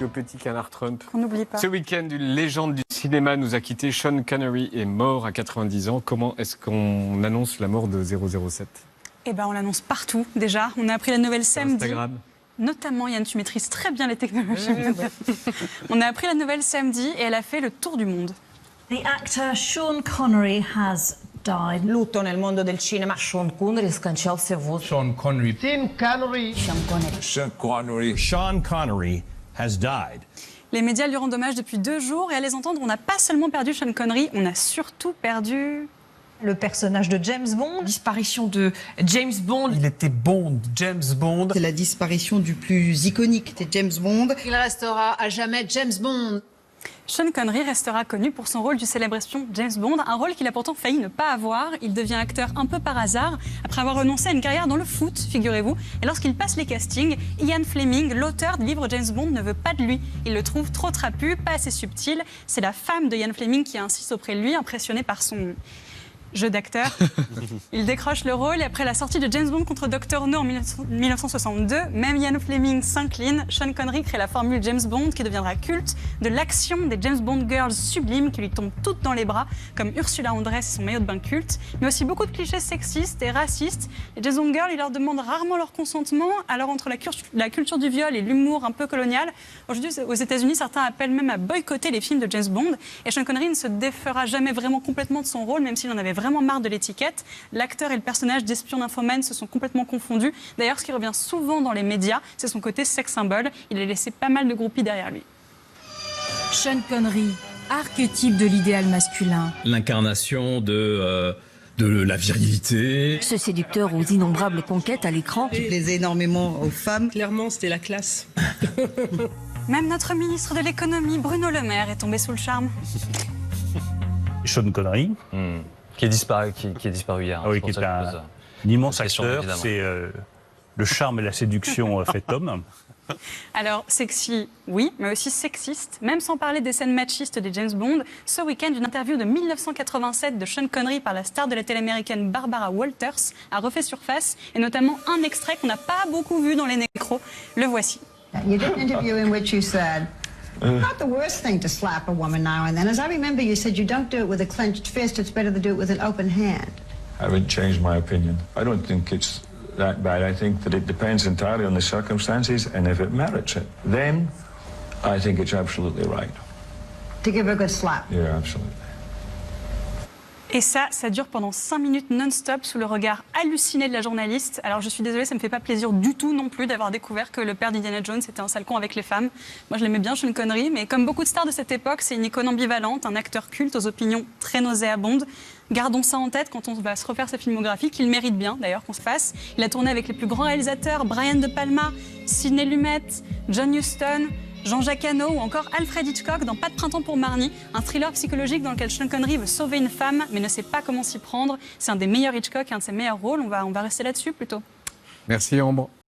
petit canard Trump. On n'oublie pas. Ce week-end, une légende du cinéma nous a quittés. Sean Connery est mort à 90 ans. Comment est-ce qu'on annonce la mort de 007 ? Eh ben, on l'annonce partout, déjà. On a appris la nouvelle samedi. Instagram. Notamment, Yann, tu maîtrises très bien les technologies. On a appris la nouvelle samedi et elle a fait le tour du monde. The actor Sean Connery has died. Lutto nel mondo del cinema. Sean Connery скончался в возрасте. Sean Connery. Sean Connery has died. Les médias lui rendent hommage depuis 2 jours et à les entendre, on n'a pas seulement perdu Sean Connery, on a surtout perdu... Le personnage de James Bond. Disparition de James Bond. Il était Bond, James Bond. C'est la disparition du plus iconique, c'était James Bond. Il restera à jamais James Bond. Sean Connery restera connu pour son rôle du célèbre espion James Bond, un rôle qu'il a pourtant failli ne pas avoir. Il devient acteur un peu par hasard, après avoir renoncé à une carrière dans le foot, figurez-vous. Et lorsqu'il passe les castings, Ian Fleming, l'auteur du livre James Bond, ne veut pas de lui. Il le trouve trop trapu, pas assez subtil. C'est la femme de Ian Fleming qui insiste auprès de lui, impressionnée par son... jeu d'acteur. Il décroche le rôle et après la sortie de James Bond contre Dr. No en 1962, même Ian Fleming s'incline. Sean Connery crée la formule James Bond qui deviendra culte, de l'action des James Bond girls sublimes qui lui tombent toutes dans les bras, comme Ursula Andress et son maillot de bain culte, mais aussi beaucoup de clichés sexistes et racistes. Les James Bond girls, ils leur demandent rarement leur consentement, alors entre la culture du viol et l'humour un peu colonial, aujourd'hui aux États-Unis, certains appellent même à boycotter les films de James Bond. Et Sean Connery ne se défera jamais vraiment complètement de son rôle, même s'il en avait vraiment marre de l'étiquette. L'acteur et le personnage d'espion nymphomane se sont complètement confondus. D'ailleurs, ce qui revient souvent dans les médias, c'est son côté sex symbole. Il a laissé pas mal de groupies derrière lui. Sean Connery, archétype de l'idéal masculin. L'incarnation de la virilité. Ce séducteur aux innombrables conquêtes à l'écran. Il plaisait énormément aux femmes. Clairement, c'était la classe. Même notre ministre de l'économie, Bruno Le Maire, est tombé sous le charme. Sean Connery, qui est disparu hier. oui, qui est un immense acteur. C'est le charme et la séduction fait homme. Alors, sexy, oui, mais aussi sexiste. Même sans parler des scènes machistes des James Bond, ce week-end, une interview de 1987 de Sean Connery par la star de la télé américaine Barbara Walters a refait surface, et notamment un extrait qu'on n'a pas beaucoup vu dans les nécros. Le voici. You did an interview in which you said, not the worst thing to slap a woman now and then. As I remember, you said you don't do it with a clenched fist, it's better to do it with an open hand. I haven't changed my opinion. I don't think it's that bad. I think that it depends entirely on the circumstances and if it merits it. Then I think it's absolutely right. To give her a good slap. Yeah, absolutely. Et ça dure pendant 5 minutes non-stop sous le regard halluciné de la journaliste. Alors je suis désolée, ça me fait pas plaisir du tout non plus d'avoir découvert que le père d'Indiana Jones était un sale con avec les femmes. Moi je l'aimais bien, Sean Connery, mais comme beaucoup de stars de cette époque, c'est une icône ambivalente, un acteur culte aux opinions très nauséabondes. Gardons ça en tête quand on va se refaire sa filmographie, qu'il mérite bien d'ailleurs qu'on se fasse. Il a tourné avec les plus grands réalisateurs, Brian De Palma, Sidney Lumet, John Huston, Jean-Jacques Hano ou encore Alfred Hitchcock dans Pas de printemps pour Marnie, un thriller psychologique dans lequel Sean Connery veut sauver une femme mais ne sait pas comment s'y prendre. C'est un des meilleurs Hitchcock et un de ses meilleurs rôles. On va rester là-dessus plutôt. Merci Ambre.